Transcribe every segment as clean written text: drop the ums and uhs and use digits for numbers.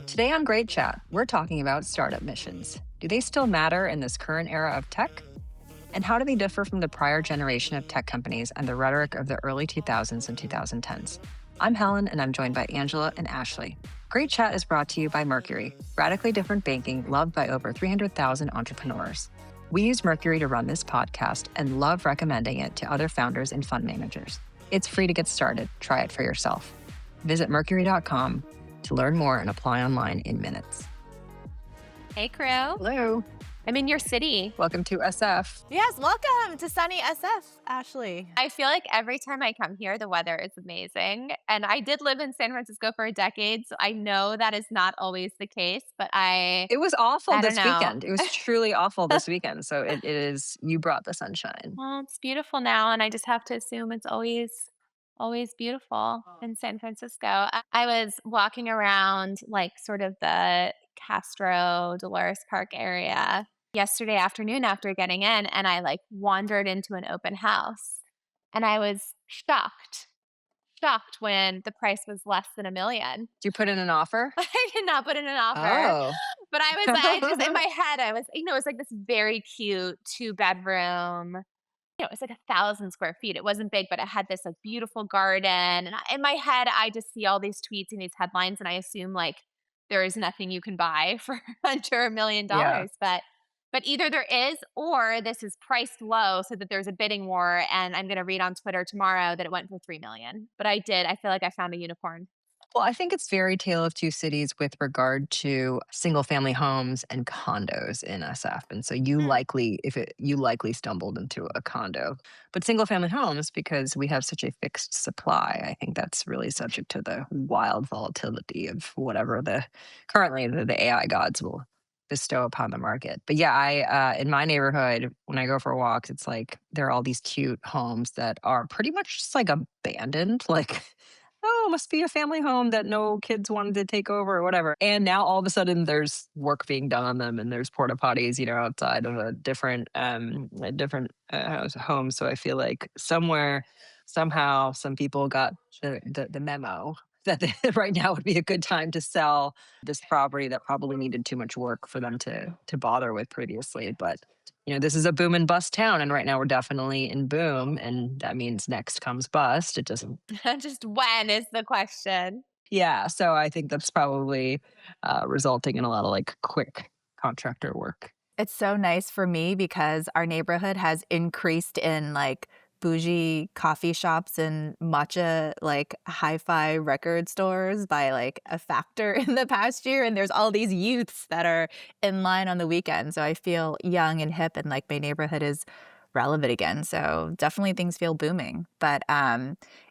Today on Great Chat, we're talking about startup missions. Do they still matter in this current era of tech? And how do they differ from the prior generation of tech companies and the rhetoric of the early 2000s and 2010s? I'm Helen, and I'm joined by Angela and Ashley. Great Chat is brought to you by Mercury, radically different banking loved by over 300,000 entrepreneurs. We use Mercury to run this podcast and love recommending it to other founders and fund managers. It's free to get started. Try it for yourself. Visit mercury.com to learn more and apply online in minutes. Hey, crew. Hello. I'm in your city. Welcome to SF. Yes, welcome to sunny SF, Ashley. I feel like every time I come here, the weather is amazing. And I did live in San Francisco for a decade, so I know that is not always the case, but It was awful I this don't know. weekend. It was truly awful this weekend. So it is, you brought the sunshine. Well, it's beautiful now, and I just have to assume it's always beautiful in San Francisco. I was walking around like sort of the Castro Dolores Park area yesterday afternoon after getting in, and I like wandered into an open house, and I was shocked when the price was less than $1 million. Did you put in an offer? I did not put in an offer. Oh. But I just in my head, I was, it was like this very cute 2-bedroom. It's like 1,000 square feet. It wasn't big, but it had this like beautiful garden. And in my head, I just see all these tweets and these headlines, and I assume like there is nothing you can buy for under $1 million. Yeah. But either there is, or this is priced low so that there's a bidding war. And I'm going to read on Twitter tomorrow that it went for $3 million. But I feel like I found a unicorn. Well, I think it's very tale of two cities with regard to single family homes and condos in SF. And so you likely stumbled into a condo. But single family homes, because we have such a fixed supply, I think that's really subject to the wild volatility of whatever currently the AI gods will bestow upon the market. But yeah, I in my neighborhood, when I go for walks, it's like there are all these cute homes that are pretty much just like abandoned, like, oh, must be a family home that no kids wanted to take over or whatever. And now all of a sudden there's work being done on them, and there's porta potties, outside of a different home. So I feel like somehow some people got the memo that right now would be a good time to sell this property that probably needed too much work for them to bother with previously. But this is a boom and bust town, and right now we're definitely in boom, and that means next comes bust. It doesn't. Just when is the question. Yeah, so I think that's probably resulting in a lot of like quick contractor work. It's so nice for me because our neighborhood has increased in like bougie coffee shops and matcha like hi-fi record stores by like a factor in the past year, and there's all these youths that are in line on the weekend, so I feel young and hip, and like my neighborhood is relevant again. So definitely things feel booming. But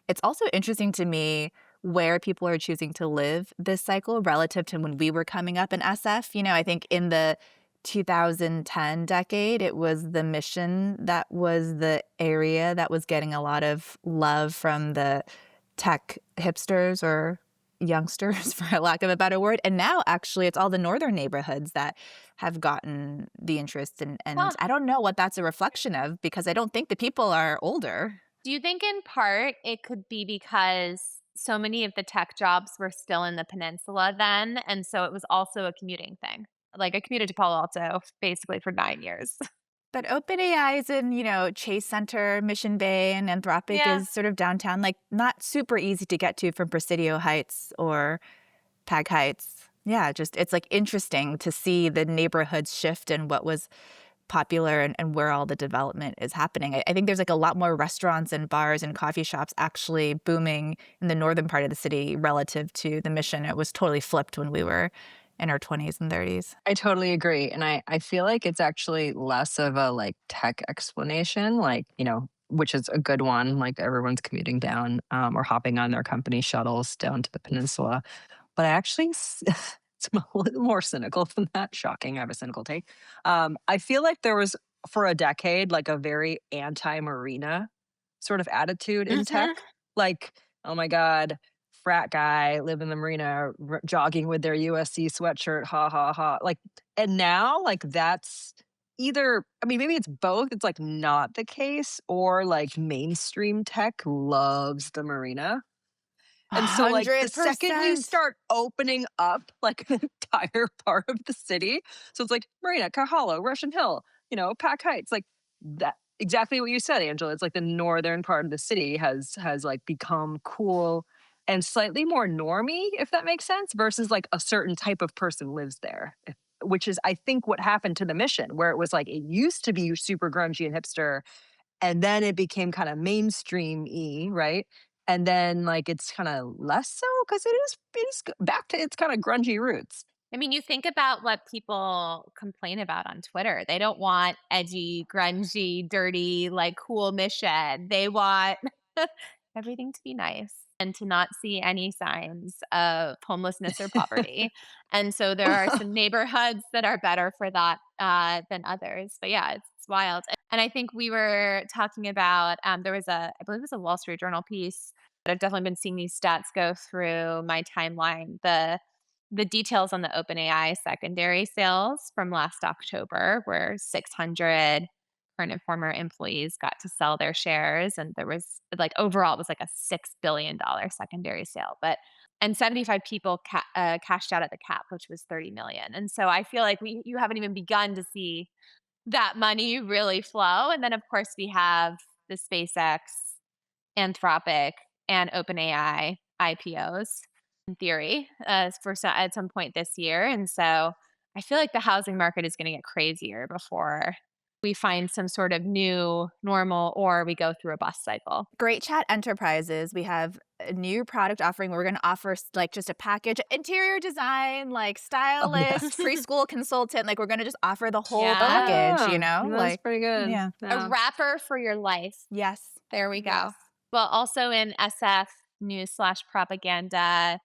it's also interesting to me where people are choosing to live this cycle relative to when we were coming up in SF. I think in the 2010 decade, it was the Mission that was the area that was getting a lot of love from the tech hipsters or youngsters, for lack of a better word. And now, actually, it's all the northern neighborhoods that have gotten the interest. And I don't know what that's a reflection of, because I don't think the people are older. Do you think in part it could be because so many of the tech jobs were still in the peninsula then, and so it was also a commuting thing? Like, I commuted to Palo Alto basically for 9 years. But OpenAI is in, Chase Center, Mission Bay, and Anthropic is sort of downtown, like not super easy to get to from Presidio Heights or Pag Heights. Yeah, just it's like interesting to see the neighborhoods shift and what was popular and where all the development is happening. I think there's like a lot more restaurants and bars and coffee shops actually booming in the northern part of the city relative to the Mission. It was totally flipped when we were in our 20s and 30s. I totally agree. And I feel like it's actually less of a like tech explanation, like, which is a good one, like everyone's commuting down or hopping on their company shuttles down to the peninsula. But I actually, it's a little more cynical than that. Shocking. I have a cynical take. I feel like there was, for a decade, like a very anti-marina sort of attitude in tech. Like, oh my God, frat guy, live in the marina, jogging with their USC sweatshirt, ha, ha, ha. Like, and now, like, that's either, maybe it's both. It's like not the case, or like mainstream tech loves the marina. And so, like, the second you 100%. start opening up, like, an entire part of the city, so it's like Marina, Kahala, Russian Hill, Pack Heights, like, that exactly what you said, Angela. It's like the northern part of the city has, like, become cool and slightly more normy, if that makes sense, versus, like, a certain type of person lives there, which is, I think, what happened to the Mission, where it was like, it used to be super grungy and hipster, and then it became kind of mainstream-y, right? And then, like, it's kinda less so because it is back to its kinda grungy roots. I mean, you think about what people complain about on Twitter. They don't want edgy, grungy, dirty, like cool mission. They want everything to be nice and to not see any signs of homelessness or poverty. And so there are some neighborhoods that are better for that than others. But yeah, it's wild. And I think we were talking about there was I believe it was a Wall Street Journal piece. But I've definitely been seeing these stats go through my timeline. The details on the OpenAI secondary sales from last October, where 600 current and former employees got to sell their shares, and there was like overall it was like a $6 billion secondary sale, but and 75 people cashed out at the cap, which was 30 million. And so I feel like you haven't even begun to see that money really flow. And then of course we have the SpaceX, Anthropic, and OpenAI IPOs in theory at some point this year. And so I feel like the housing market is going to get crazier before we find some sort of new normal or we go through a bust cycle. Great Chat Enterprises, we have a new product offering where we're gonna offer like just a package, interior design, like Oh, yeah. stylist, preschool consultant, like we're gonna just offer the whole package, Yeah. you know? That's Like, pretty good. yeah. A Yeah. wrapper for your life. Yes. There we Yes. go. Well, also in SF news slash propaganda,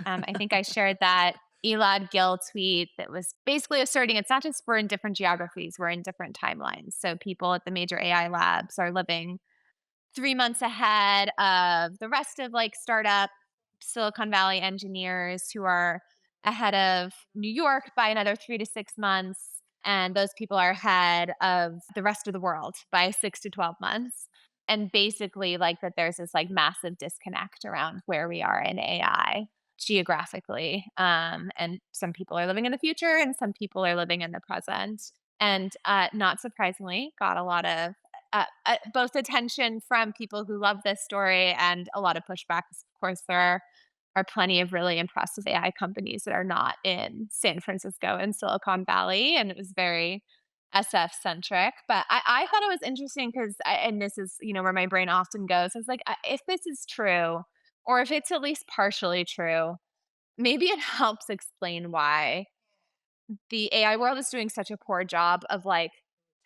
I think I shared that Elad Gil tweet that was basically asserting it's not just we're in different geographies, we're in different timelines. So people at the major AI labs are living 3 months ahead of the rest of like startup Silicon Valley engineers who are ahead of New York by another 3 to 6 months. And those people are ahead of the rest of the world by 6 to 12 months. And basically, like that, there's this like massive disconnect around where we are in AI geographically. And some people are living in the future and some people are living in the present. And not surprisingly, got a lot of both attention from people who love this story and a lot of pushback. Of course, there are plenty of really impressive AI companies that are not in San Francisco and Silicon Valley, and it was very SF centric. But I thought it was interesting because, and this is where my brain often goes. It's like if this is true, or if it's at least partially true, maybe it helps explain why the AI world is doing such a poor job of like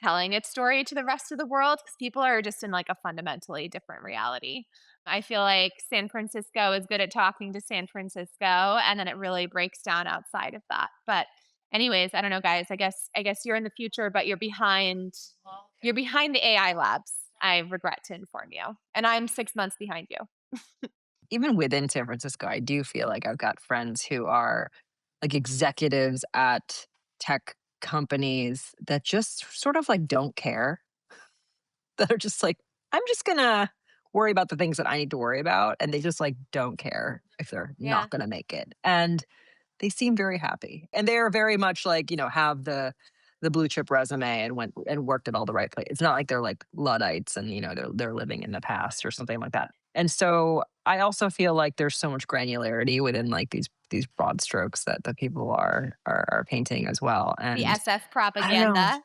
telling its story to the rest of the world because people are just in like a fundamentally different reality. I feel like San Francisco is good at talking to San Francisco and then it really breaks down outside of that. But anyways, I don't know guys. I guess you're in the future but you're behind the AI labs. I regret to inform you. And I'm 6 months behind you. Even within San Francisco, I do feel like I've got friends who are, like, executives at tech companies that just sort of, like, don't care. That are just like, "I'm just gonna worry about the things that I need to worry about," and they just, like, don't care if they're Yeah. not gonna make it, and they seem very happy, and they are very much like, have the blue chip resume and went and worked at all the right places. It's not like they're like Luddites and, they're living in the past or something like that. And so I also feel like there's so much granularity within like these broad strokes that the people are painting as well. The And SF I don't know. propaganda.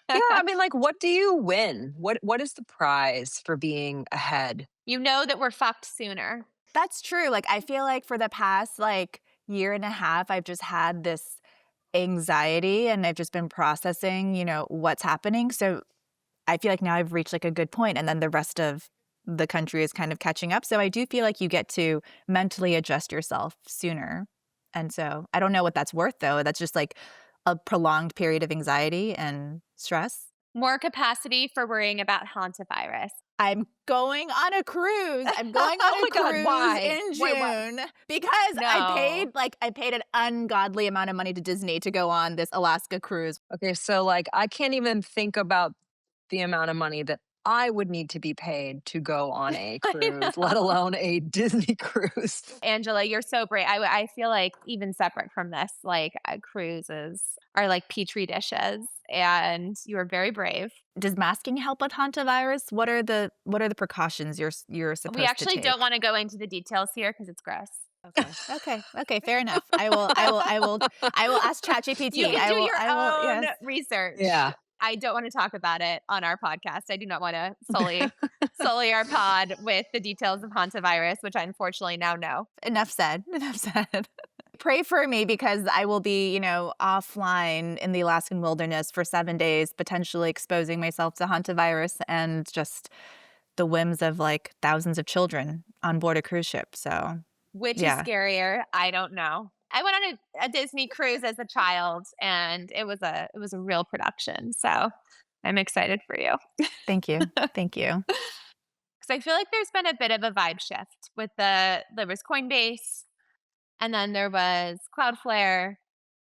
Yeah, I mean, like, what do you win? What is the prize for being ahead? You know that we're fucked sooner. That's true. Like, I feel like for the past, like, year and a half, I've just had this anxiety and I've just been processing, what's happening. So I feel like now I've reached like a good point and then the rest of the country is kind of catching up. So I do feel like you get to mentally adjust yourself sooner. And so I don't know what that's worth though. That's just like a prolonged period of anxiety and stress. More capacity for worrying about hantavirus. I'm going on a cruise. I'm going Oh on my a God, cruise why? in Why? June because No. I paid an ungodly amount of money to Disney to go on this Alaska cruise. Okay, so like I can't even think about the amount of money that I would need to be paid to go on a I cruise, let know. alone a Disney cruise. Angela, you're so brave. I feel like even separate from this, like cruises are like petri dishes, and you are very brave. Does masking help with hantavirus? What are the precautions you're We supposed to actually don't take? want to go into the details here because it's gross. Okay. Okay. Okay, fair enough. I will ask You ChatGPT. can do your I will own yes. research. Yeah. I don't want to talk about it on our podcast. I do not want to sully our pod with the details of hantavirus, which I unfortunately now know. Enough said. Enough said. Pray for me because I will be, offline in the Alaskan wilderness for 7 days, potentially exposing myself to hantavirus and just the whims of, like, thousands of children on board a cruise ship, so, Which is yeah. scarier? I don't know. I went on a Disney cruise as a child, and it was a real production. So I'm excited for you. Thank you. Thank you. Because I feel like there's been a bit of a vibe shift with there was Coinbase, and then there was Cloudflare,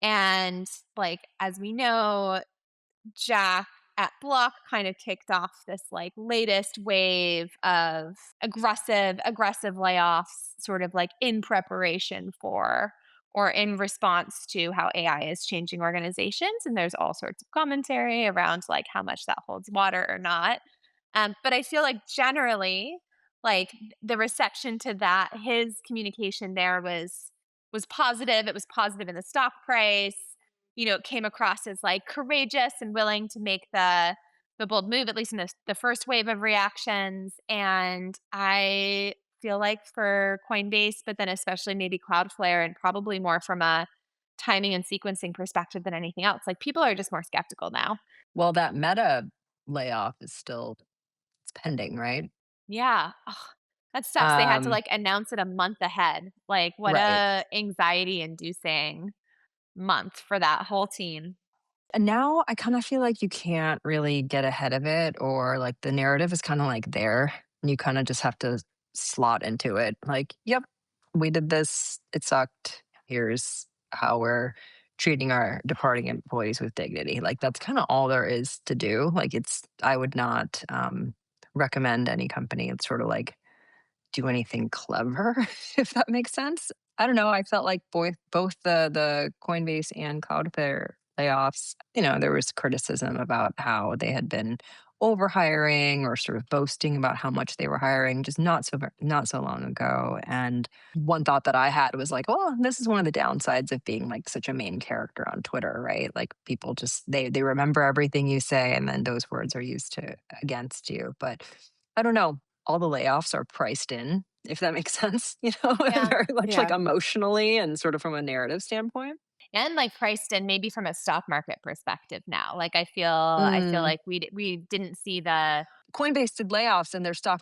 and like as we know, Jack at Block kind of kicked off this like latest wave of aggressive layoffs, sort of like in preparation for or in response to how AI is changing organizations. And there's all sorts of commentary around like how much that holds water or not. But I feel like generally, like the reception to that, his communication there was positive. It was positive in the stock price. It came across as like courageous and willing to make the bold move, at least in the first wave of reactions. And I feel like for Coinbase, but then especially maybe Cloudflare, and probably more from a timing and sequencing perspective than anything else, like people are just more skeptical now. Well, that Meta layoff is still it's pending, right? Yeah. Ugh, that sucks. They had to Um, like announce it a month ahead. Like what right. a anxiety inducing month for that whole team. And now I kind of feel like you can't really get ahead of it, or like the narrative is kind of like there and you kind of just have to slot into it. Like, yep, we did this. It sucked. Here's how we're treating our departing employees with dignity. Like, that's kind of all there is to do. Like, I would not recommend any company. It's sort of like do anything clever, if that makes sense. I don't know. I felt like both the Coinbase and Cloudflare layoffs, there was criticism about how they had been overhiring or sort of boasting about how much they were hiring just not so long ago. And one thought that I had was like, well, this is one of the downsides of being like such a main character on Twitter, right? Like people just they remember everything you say and then those words are used to against you. But I don't know, all the layoffs are priced in, if that makes sense, Yeah. very much like Yeah. emotionally and sort of from a narrative standpoint. And like priced in maybe from a stock market perspective now. Like I feel Mm. like we didn't see the Coinbase did layoffs and their stock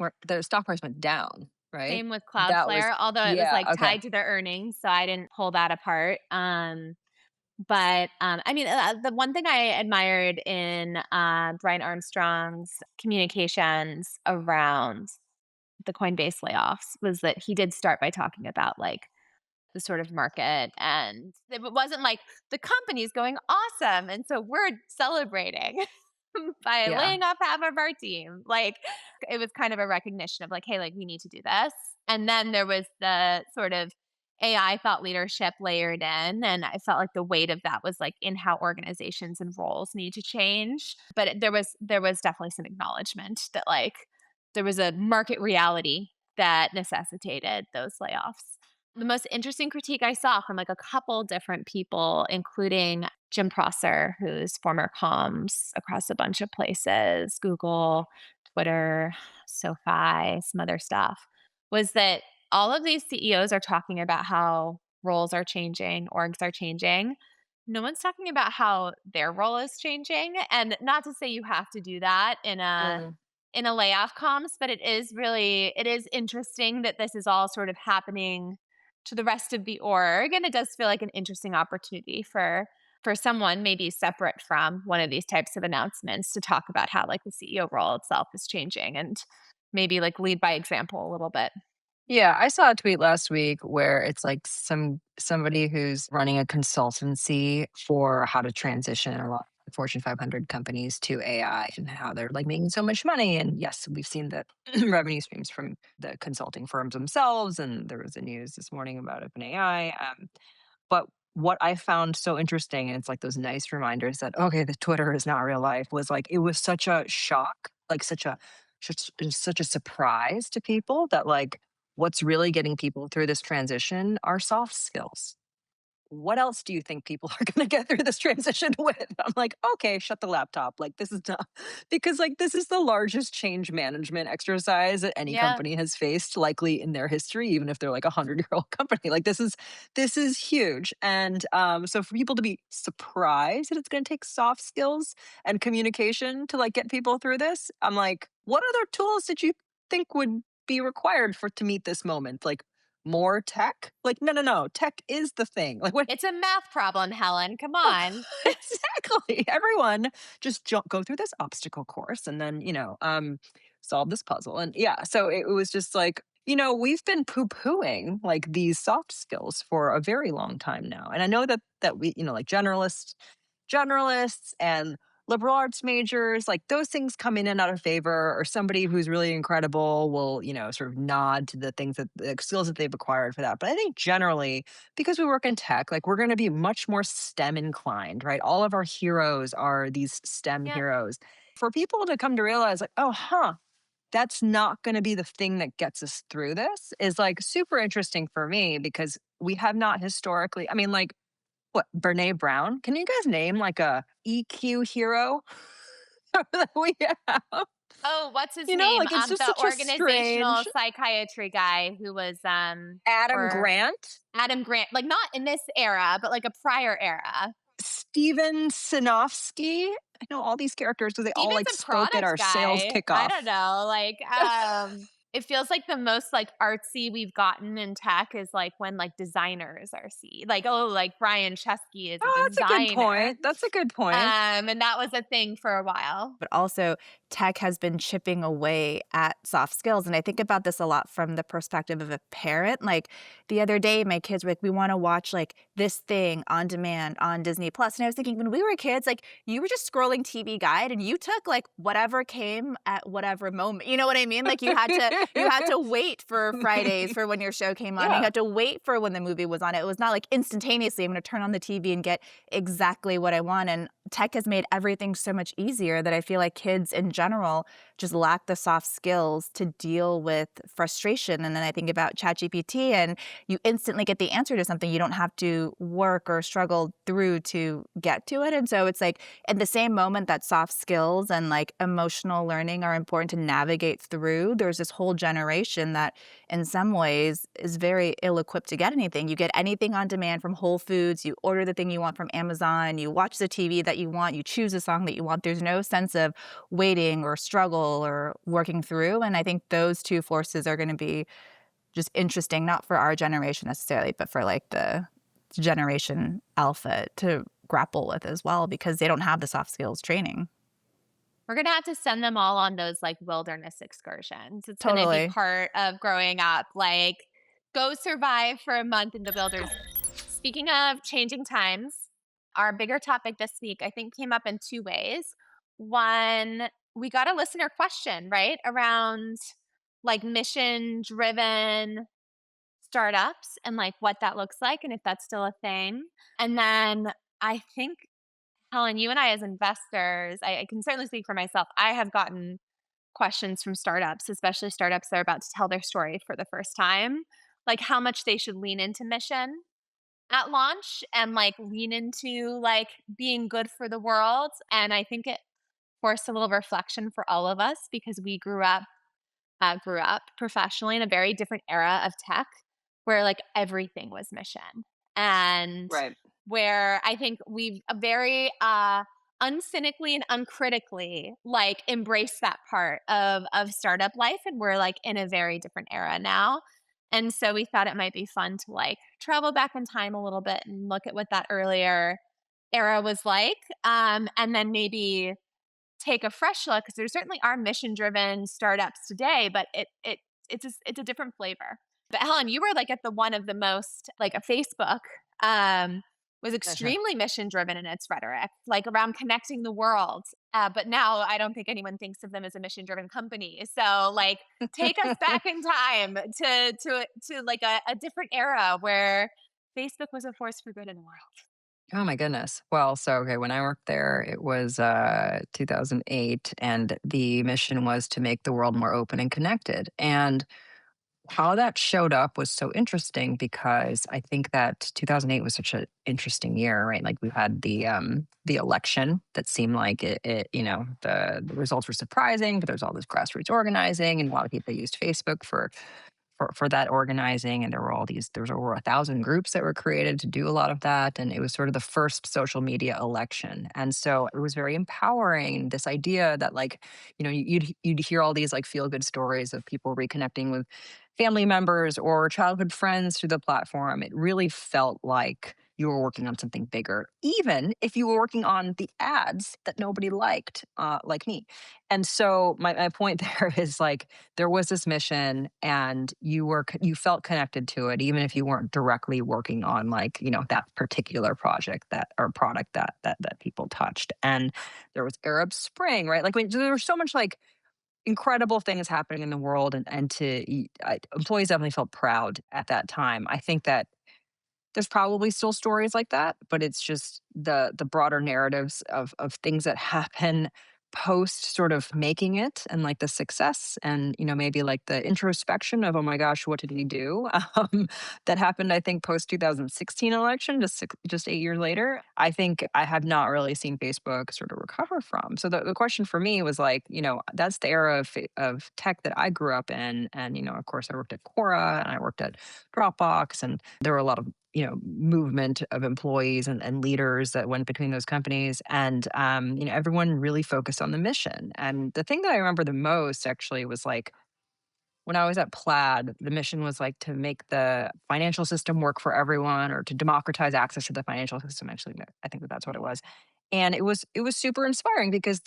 price went down, right? same with That was Cloudflare, although it was yeah, like okay. tied to their earnings, so I didn't pull that apart. But I mean, the one thing I admired in Brian Armstrong's communications around the Coinbase layoffs was that he did start by talking about like the sort of market, and it wasn't like the company's going awesome and so we're celebrating by Yeah. laying off half of our team. Like it was kind of a recognition of like, hey, like we need to do this. And then there was the sort of AI thought leadership layered in, and I felt like the weight of that was like in how organizations and roles need to change. But there was definitely some acknowledgement that like there was a market reality that necessitated those layoffs. The most interesting critique I saw from like a couple different people, including Jim Prosser, who's former comms across a bunch of places, Google, Twitter, SoFi, some other stuff, was that all of these CEOs are talking about how roles are changing, orgs are changing. No one's talking about how their role is changing. And not to say you have to do that Mm. in a layoff comms, but it is interesting that this is all sort of happening to the rest of the org, and it does feel like an interesting opportunity for someone maybe separate from one of these types of announcements to talk about how like the CEO role itself is changing and maybe like lead by example a little bit. Yeah, I saw a tweet last week where it's like somebody who's running a consultancy for how to transition a lot of Fortune 500 companies to AI and how they're like making so much money. And yes, we've seen the revenue streams from the consulting firms themselves. And there was a news this morning about OpenAI. But what I found so interesting, and it's like those nice reminders that, okay, the Twitter is not real life, was like, it was such a shock, like such a surprise to people that like what's really getting people through this transition are soft skills. What else do you think people are going to get through this transition with? I'm like, okay, shut the laptop. Like, this is not, because like this is the largest change management exercise that any Yeah. company has faced, likely in their history, even if they're like a 100-year-old company. Like, this is huge. And so for people to be surprised that it's going to take soft skills and communication to like get people through this, I'm like, what other tools did you think would be required for to meet this moment? Like, more tech? Like, no, no, no. Tech is the thing. Like, what? It's a math problem, Helen. Come on. Exactly. Everyone just go through this obstacle course and then, solve this puzzle. And yeah, so it was just like, we've been poo-pooing like these soft skills for a very long time now. And I know that we, like generalists and liberal arts majors, like those things come in and out of favor, or somebody who's really incredible will, sort of nod to the things that the skills that they've acquired for that. But I think generally, because we work in tech, like we're going to be much more STEM inclined, right? All of our heroes are these STEM Yeah. heroes. For people to come to realize, like, oh, huh, that's not going to be the thing that gets us through this is like super interesting for me because we have not historically, I mean, like, what, Brene Brown? Can you guys name like a EQ hero that we have? Oh, what's his name? Like it's just The such a organizational strange psychiatry guy who was Adam for Grant, Adam Grant, like not in this era, but like a prior era. Steven Sinofsky. I know all these characters because they all Steven's like a spoke at product our sales guy. I don't kickoff. know. Like, it feels like the most like artsy we've gotten in tech is like when like designers are like, oh, like Brian Chesky is a Oh, that's a good designer. point. That's a good point. And that was a thing for a while. But also tech has been chipping away at soft skills. And I think about this a lot from the perspective of a parent. Like the other day, my kids were like, we want to watch like this thing on demand on Disney Plus. And I was thinking, when we were kids, like you were just scrolling TV Guide and you took like whatever came at whatever moment. You know what I mean? Like you had to wait for Fridays for when your show came on. You Yeah. had to wait for when the movie was on. It was not like instantaneously, I'm going to turn on the TV and get exactly what I want. And tech has made everything so much easier that I feel like kids in general just lack the soft skills to deal with frustration. And then I think about ChatGPT and you instantly get the answer to something. You don't have to work or struggle through to get to it. And so it's like at the same moment that soft skills and like emotional learning are important to navigate through, there's this whole generation that in some ways is very ill-equipped to get anything. You get anything on demand from Whole Foods, you order the thing you want from Amazon, you watch the TV that you want, you choose a song that you want. There's no sense of waiting or struggle or working through. And I think those two forces are going to be just interesting, not for our generation necessarily, but for like the generation alpha to grapple with as well, because they don't have the soft skills training. We're gonna have to send them all on those like wilderness excursions. It's gonna be Totally. part of growing up. Like, go survive for a month in the wilderness. Speaking of changing times, our bigger topic this week, I think, came up in two ways. One, we got a listener question, right? Around like mission driven startups and like what that looks like and if that's still a thing. And then I think, Helen, you and I as investors, I can certainly speak for myself. I have gotten questions from startups, especially startups that are about to tell their story for the first time, like how much they should lean into mission at launch and like lean into like being good for the world. And I think it forced a little reflection for all of us because we grew up professionally in a very different era of tech where like everything was mission and Right. where I think we've very uncynically and uncritically like embraced that part of startup life and we're like in a very different era now. And so we thought it might be fun to like travel back in time a little bit and look at what that earlier era was like. And then maybe take a fresh look because there certainly are mission driven startups today, but it's a different flavor. But Helen, you were like at the one of the most like a Facebook. was Uh-huh. extremely mission driven in its rhetoric, like around connecting the world. But now I don't think anyone thinks of them as a mission driven company. So like take us back in time to like a different era where Facebook was a force for good in the world. Oh my goodness. Well, so okay, when I worked there, it was 2008, and the mission was to make the world more open and connected. And how that showed up was so interesting because I think that 2008 was such an interesting year, right? Like we had the election that seemed like the results were surprising, but there's all this grassroots organizing, and a lot of people used Facebook for that organizing, and there was over 1,000 groups that were created to do a lot of that, and it was sort of the first social media election, and so it was very empowering. This idea that like you'd hear all these like feel good stories of people reconnecting with family members or childhood friends through the platform. It really felt like you were working on something bigger, even if you were working on the ads that nobody liked, like me. And so my point there is like there was this mission, and you felt connected to it, even if you weren't directly working on like that particular project that or product that people touched. And there was Arab Spring, right? Like there was so much like incredible things happening in the world, and employees definitely felt proud at that time. I think that there's probably still stories like that, but it's just the broader narratives of things that happen post sort of making it, and like the success, and maybe like the introspection of, oh my gosh, what did we do? That happened, I think, post 2016 election, just 8 years later. I think I have not really seen Facebook sort of recover from. So the question for me was like, that's the era of tech that I grew up in, and of course I worked at Quora and I worked at Dropbox, and there were a lot of movement of employees and leaders that went between those companies, and everyone really focused on the mission. And the thing that I remember the most actually was like when I was at Plaid, the mission was like to make the financial system work for everyone, or to democratize access to the financial system. Actually, no, I think that that's what it was. And it was super inspiring because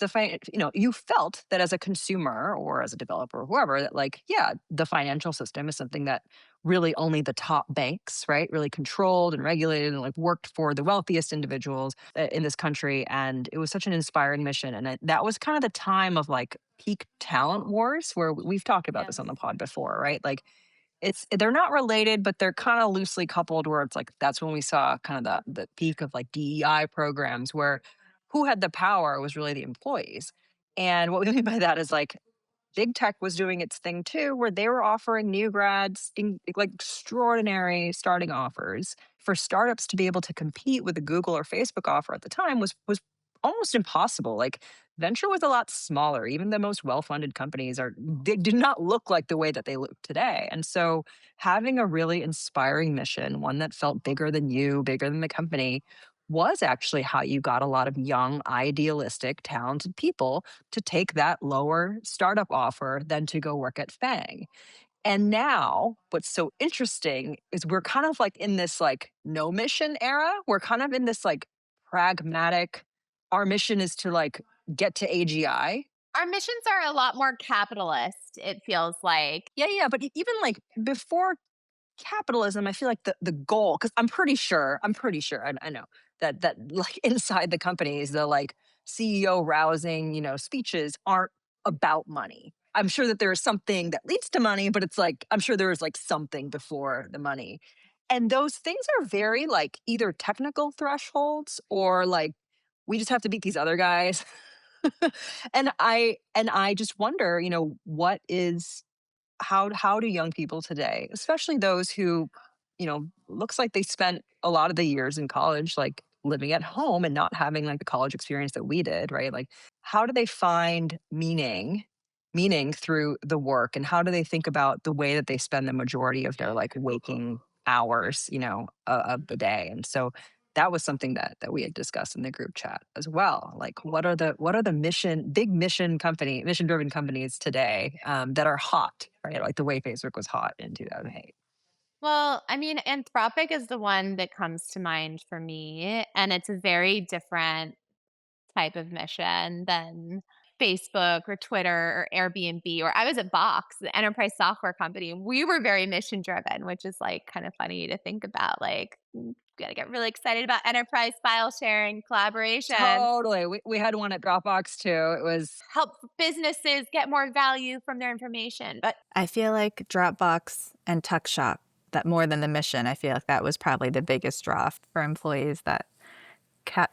you felt that as a consumer or as a developer or whoever, that like, yeah, the financial system is something that really only the top banks, right, really controlled and regulated and like worked for the wealthiest individuals in this country. And it was such an inspiring mission. And that was kind of the time of like peak talent wars, where we've talked about this on Yes. the pod before, right? Like they're not related, but they're kind of loosely coupled, where it's like that's when we saw kind of the peak of like DEI programs, where who had the power was really the employees. And what we mean by that is like big tech was doing its thing too, where they were offering new grads like extraordinary starting offers. For startups to be able to compete with the Google or Facebook offer at the time was almost impossible. Like venture was a lot smaller. Even the most well-funded companies they do not look like the way that they look today. And so having a really inspiring mission, one that felt bigger than you, bigger than the company, was actually how you got a lot of young, idealistic, talented people to take that lower startup offer than to go work at Fang. And now what's so interesting is we're kind of like in this like no mission era. We're kind of in this like pragmatic, our mission is to like get to AGI. Our missions are a lot more capitalist, it feels like. Yeah, yeah. But even like before capitalism, I feel like the goal, because I'm pretty sure, I know that like inside the companies, the like CEO rousing, speeches aren't about money. I'm sure that there is something that leads to money, but it's like I'm sure there is like something before the money. And those things are very like either technical thresholds or like we just have to beat these other guys. And I just wonder, what is how do young people today, especially those who, looks like they spent a lot of the years in college, like living at home and not having like the college experience that we did, right? Like, how do they find meaning through the work, and how do they think about the way that they spend the majority of their like waking hours, of the day? And so that was something that we had discussed in the group chat as well. Like, what are the mission driven companies today, that are hot, right? Like the way Facebook was hot in 2008. Well, I mean, Anthropic is the one that comes to mind for me, and it's a very different type of mission than Facebook or Twitter or Airbnb. Or I was at Box, the enterprise software company, and we were very mission driven, which is like kind of funny to think about. Like Got to get really excited about enterprise file sharing, collaboration, Totally. We had one at Dropbox too. It was help businesses get more value from their information. But I feel like Dropbox and Tuck Shop, that more than the mission, I feel like that was probably the biggest draw for employees. That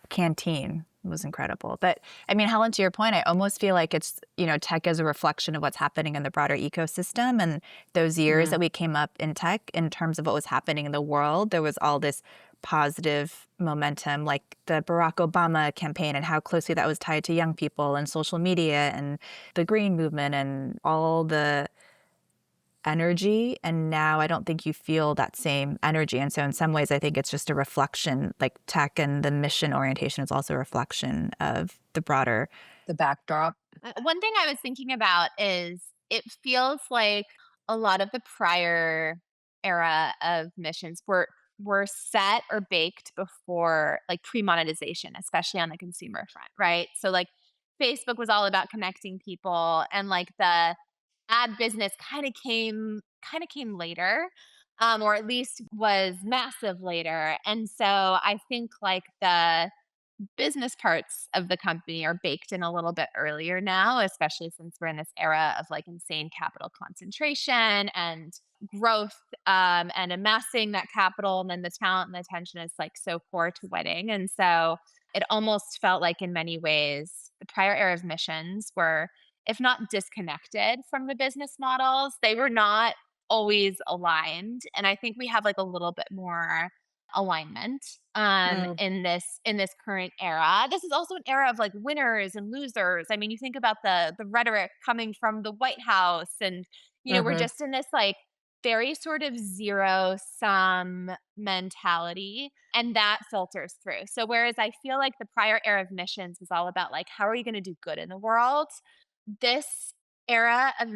canteen was incredible. But I mean, Helen, to your point, I almost feel like it's, tech is a reflection of what's happening in the broader ecosystem. And those years mhm, that we came up in tech in terms of what was happening in the world, there was all this positive momentum, like the Barack Obama campaign and how closely that was tied to young people and social media and the green movement and all the energy. And now I don't think you feel that same energy. And so in some ways, I think it's just a reflection, like tech and the mission orientation is also a reflection of the broader. the backdrop. one thing I was thinking about is it feels like a lot of the prior era of missions were set or baked before like pre-monetization, especially on the consumer front, right? So like Facebook was all about connecting people and like the ad business kind of came later, or at least was massive later. And so I think like the business parts of the company are baked in a little bit earlier now, especially since we're in this era of like insane capital concentration and growth, and amassing that capital. And then the talent and the attention is like so core to winning. And so it almost felt like, in many ways, the prior era of missions were, if not disconnected from the business models, they were not always aligned. And I think we have like a little bit more alignment, Mm, in this current era. This is also an era of like winners and losers. I mean, you think about the rhetoric coming from the White House, and we're mhm. just in this like very sort of zero sum mentality, and that filters through. So whereas I feel like the prior era of missions was all about like how are you going to do good in the world, this era of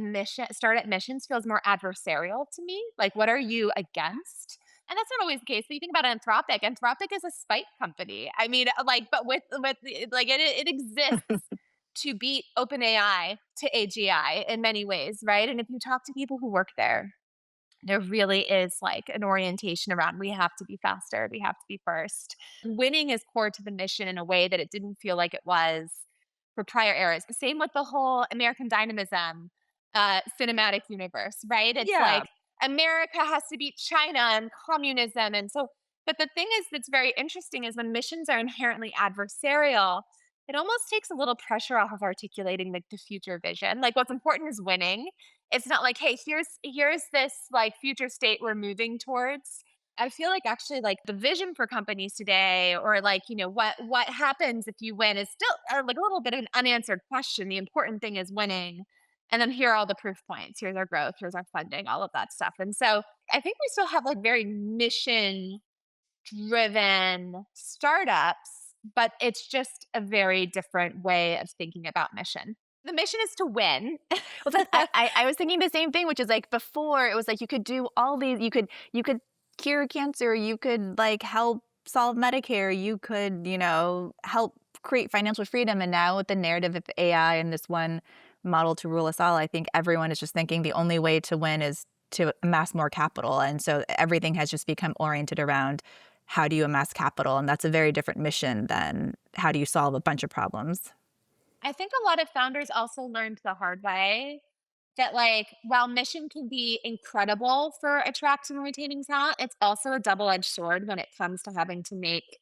startup missions feels more adversarial to me. Like, what are you against? And that's not always the case. But you think about Anthropic. Anthropic is a spite company. I mean, like, but like it exists to beat OpenAI to AGI in many ways, right? And if you talk to people who work there really is like an orientation around we have to be faster, we have to be first. Winning is core to the mission in a way that it didn't feel like it was for prior eras. Same with the whole American dynamism cinematic universe, right? It's Yeah. like America has to beat China and communism. And so, but the thing is that's very interesting is when missions are inherently adversarial, it almost takes a little pressure off of articulating like the future vision. Like what's important is winning. It's not like, hey, here's this like future state we're moving towards. I feel like actually like the vision for companies today, or like, what happens if you win is still like a little bit of an unanswered question. The important thing is winning. And then here are all the proof points. Here's our growth, here's our funding, all of that stuff. And so I think we still have like very mission driven startups, but it's just a very different way of thinking about mission. The mission is to win. Well, that I was thinking the same thing, which is like before it was like you could do all these, you could cure cancer, you could like help solve Medicare, you could, help create financial freedom. And now with the narrative of AI and this one model to rule us all, I think everyone is just thinking the only way to win is to amass more capital. And so everything has just become oriented around how do you amass capital? And that's a very different mission than how do you solve a bunch of problems. I think a lot of founders also learned the hard way that, like, while mission can be incredible for attracting and retaining talent, it's also a double edged sword when it comes to having to make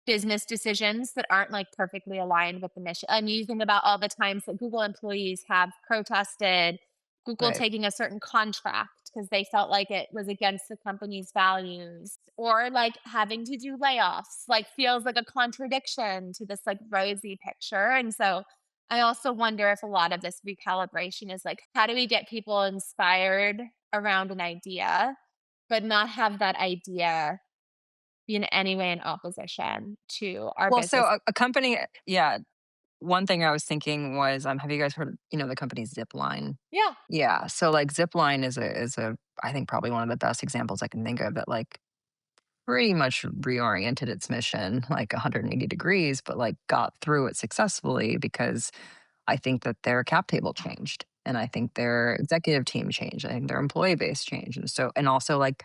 business decisions that aren't like perfectly aligned with the mission. I'm using about all the times that Google employees have protested Google Right. taking a certain contract because they felt like it was against the company's values, or like having to do layoffs, like feels like a contradiction to this like rosy picture. And so I also wonder if a lot of this recalibration is like, how do we get people inspired around an idea, but not have that idea be in any way in opposition to our Well, so business. a company, yeah. One thing I was thinking was, have you guys heard, the company Zipline? Yeah. Yeah. So like Zipline is a I think probably one of the best examples I can think of that like pretty much reoriented its mission like 180 degrees, but like got through it successfully because I think that their cap table changed. And I think their executive team changed. I think their employee base changed. And also like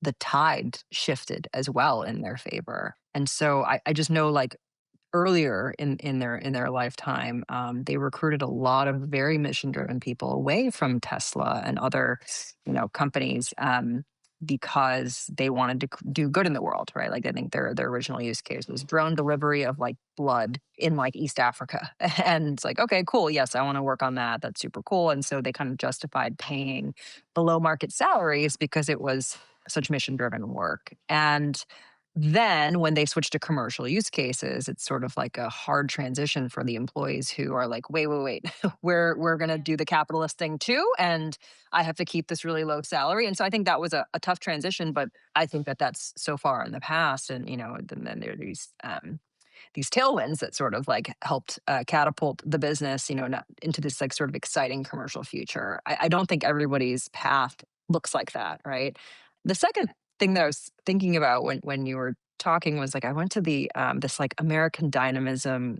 the tide shifted as well in their favor. And so I just know like earlier in their lifetime, they recruited a lot of very mission driven people away from Tesla and other, companies, because they wanted to do good in the world, right? Like I think their original use case was drone delivery of like blood in like East Africa, and it's like, okay, cool, yes, I want to work on that. That's super cool. And so they kind of justified paying below market salaries because it was such mission driven work. And then when they switch to commercial use cases, it's sort of like a hard transition for the employees who are like, wait, wait, wait, we're gonna do the capitalist thing too, and I have to keep this really low salary. And so I think that was a tough transition, but I think that that's so far in the past, and then there are these tailwinds that sort of like helped catapult the business, not into this like sort of exciting commercial future. I don't think everybody's path looks like that, right? The second thing that I was thinking about when you were talking was like I went to the this like American Dynamism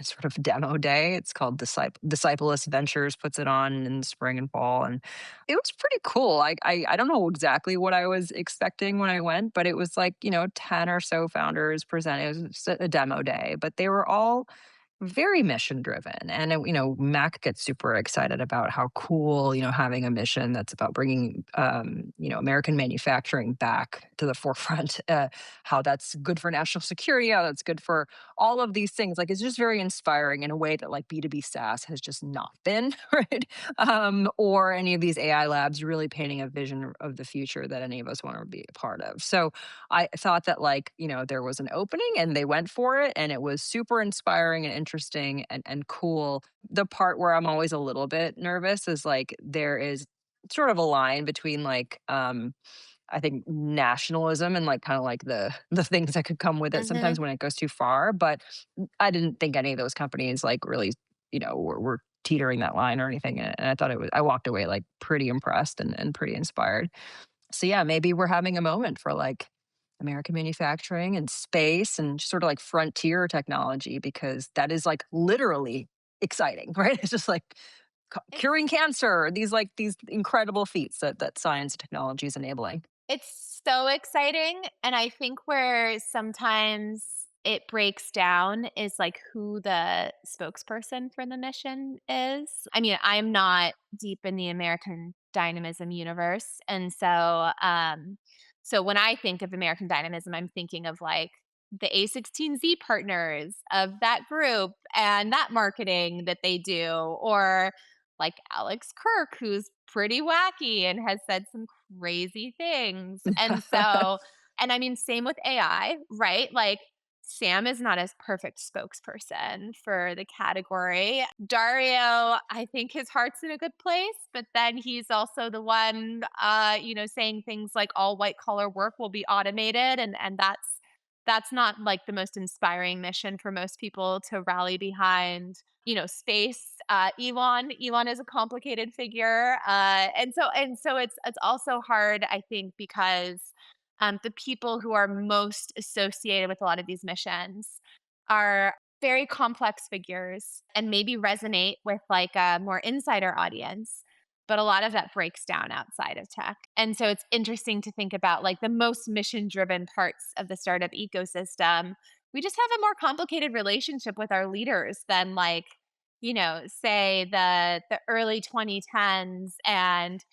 sort of demo day. It's called Discipleless Ventures puts it on in the spring and fall, and it was pretty cool. I don't know exactly what I was expecting when I went, but it was like 10 or so founders presented. It was just a demo day, but they were all very mission driven. And Mac gets super excited about how cool, having a mission that's about bringing American manufacturing back to the forefront, how that's good for national security, how that's good for all of these things. Like it's just very inspiring in a way that like B2B SaaS has just not been, right? Or any of these AI labs really painting a vision of the future that any of us want to be a part of. So I thought that like, there was an opening and they went for it, and it was super inspiring and interesting and cool. The part where I'm always a little bit nervous is like there is sort of a line between like I think nationalism and like kind of like the things that could come with it Mhm. sometimes when it goes too far. But I didn't think any of those companies like really, were teetering that line or anything. And I thought I walked away like pretty impressed and pretty inspired. So yeah, maybe we're having a moment for like American manufacturing and space and sort of like frontier technology, because that is like literally exciting, right? It's just like curing It's cancer, these incredible feats that science and technology is enabling. It's so exciting, and I think where sometimes it breaks down is, like, who the spokesperson for the mission is. I mean, I'm not deep in the American Dynamism universe, and so when I think of American Dynamism, I'm thinking of, like, the A16Z partners of that group and that marketing that they do, or, like, Alex Kirk, who's pretty wacky and has said some crazy things. And I mean, same with AI, right? Like, Sam is not a perfect spokesperson for the category. Dario, I think his heart's in a good place, but then he's also the one, saying things like all white collar work will be automated, and that's not like the most inspiring mission for most people to rally behind. Space. Elon is a complicated figure, and so it's also hard, I think, because the people who are most associated with a lot of these missions are very complex figures and maybe resonate with like a more insider audience. But a lot of that breaks down outside of tech. And so it's interesting to think about like the most mission driven parts of the startup ecosystem. We just have a more complicated relationship with our leaders than like, say the early 2010s and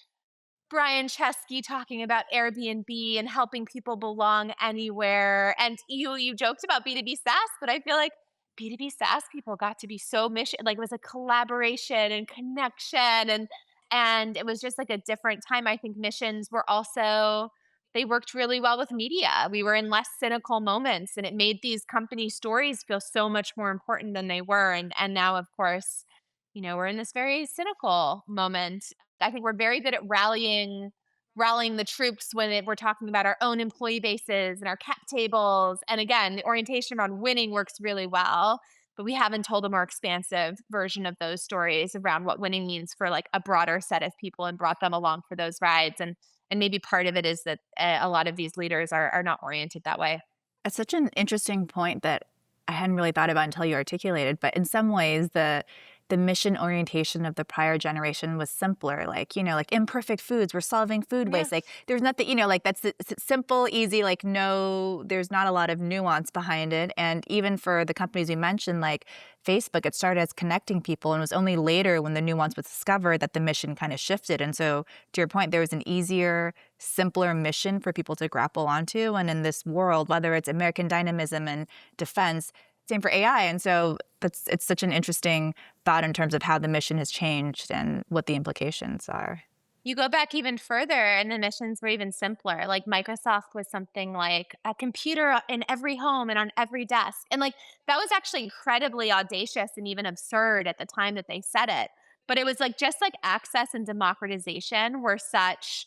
Brian Chesky talking about Airbnb and helping people belong anywhere. And you joked about B2B SaaS, but I feel like B2B SaaS people got to be so mission, like it was a collaboration and connection, and it was just like a different time. I think missions were also, they worked really well with media. We were in less cynical moments, and it made these company stories feel so much more important than they were. And now of course, we're in this very cynical moment. I think we're very good at rallying the troops when we're talking about our own employee bases and our cap tables. And again, the orientation around winning works really well, but we haven't told a more expansive version of those stories around what winning means for like a broader set of people and brought them along for those rides. And maybe part of it is that a lot of these leaders are not oriented that way. That's such an interesting point that I hadn't really thought about until you articulated, but in some ways, the the mission orientation of the prior generation was simpler, like, like imperfect foods, we're solving food Yeah. waste. Like there's nothing, like that's simple, easy, like no, there's not a lot of nuance behind it. And even for the companies we mentioned, like Facebook, it started as connecting people and it was only later when the nuance was discovered that the mission kind of shifted. And so to your point, there was an easier, simpler mission for people to grapple onto. And in this world, whether it's American dynamism and defense, same for AI. And so it's such an interesting thought in terms of how the mission has changed and what the implications are. You go back even further, and the missions were even simpler. Like Microsoft was something like a computer in every home and on every desk. And like that was actually incredibly audacious and even absurd at the time that they said it. But it was like just like access and democratization were such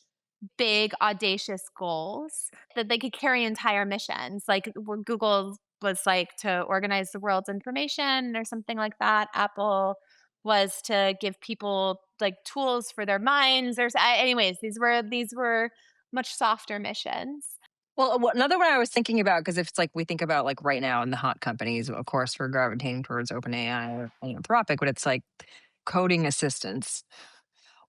big, audacious goals that they could carry entire missions. Like where Google was like to organize the world's information or something like that. Apple was to give people like tools for their minds. Anyways, these were much softer missions. Well, another one I was thinking about, because if it's like we think about like right now in the hot companies, of course, we're gravitating towards OpenAI or Anthropic, but it's like coding assistants.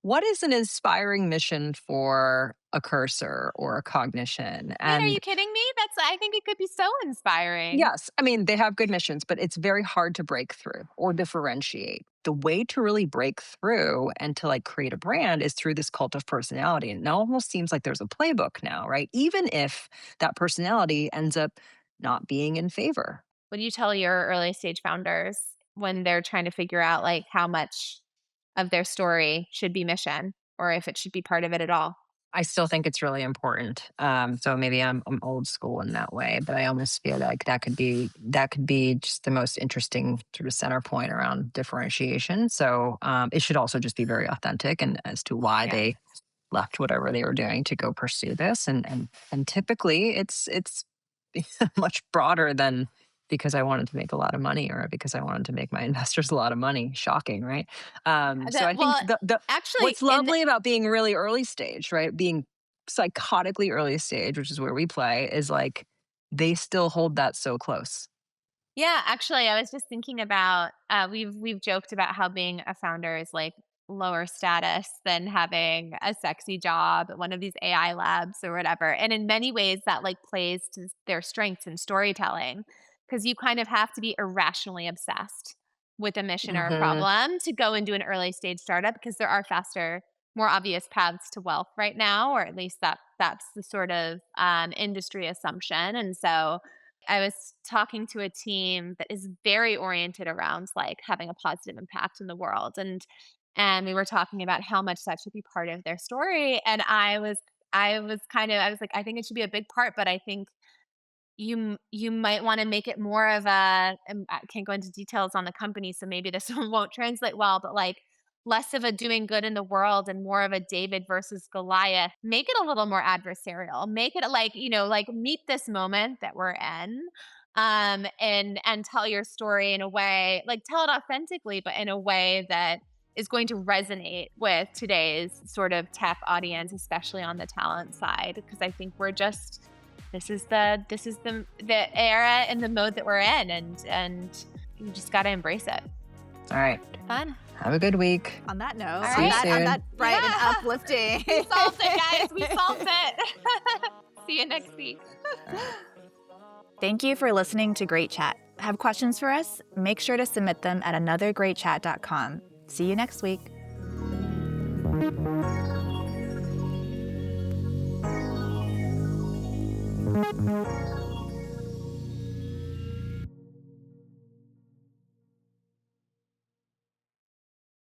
What is an inspiring mission for a cursor or a cognition? Wait, are you And kidding me? I think it could be so inspiring. yes, I mean, they have good missions, but it's very hard to break through or differentiate. The way to really break through and to like create a brand is through this cult of personality. And it almost seems like there's a playbook now, right? Even if that personality ends up not being in favor. What do you tell your early stage founders when they're trying to figure out like how much of their story should be mission or if it should be part of it at all? I still think it's really important. So maybe I'm old school in that way, but I almost feel like that could be just the most interesting sort of center point around differentiation. So it should also just be very authentic and as to why Yeah. they left whatever they were doing to go pursue this. And typically it's much broader than because I wanted to make a lot of money or because I wanted to make my investors a lot of money. Shocking, right? So I think Well, the actually, what's lovely about being really early stage, right? Being psychotically early stage, which is where we play, is like they still hold that so close. yeah, actually, I was just thinking about we've joked about how being a founder is like lower status than having a sexy job at one of these AI labs or whatever. And in many ways that like plays to their strengths in storytelling because you kind of have to be irrationally obsessed with a mission or a Hmm. problem to go and do an early stage startup because there are faster, more obvious paths to wealth right now, or at least that's the sort of industry assumption. And so I was talking to a team that is very oriented around like having a positive impact in the world and we were talking about how much that should be part of their story and I was like I think it should be a big part but I think you might want to make it more of a and I can't go into details on the company so maybe this won't translate well but like less of a doing good in the world and more of a David versus Goliath. Make it a little more adversarial. Make it like, like meet this moment that we're in and tell your story in a way, like tell it authentically but in a way that is going to resonate with today's sort of tech audience, especially on the talent side because I think we're just this is the era and the mode that we're in and you just got to embrace it. All right. Fun. Have a good week. On that note, All on right. that, on soon. that bright and Yeah. uplifting. We solved it, guys. We solved it. See you next week. Thank you for listening to Great Chat. Have questions for us? Make sure to submit them at anothergreatchat.com. See you next week.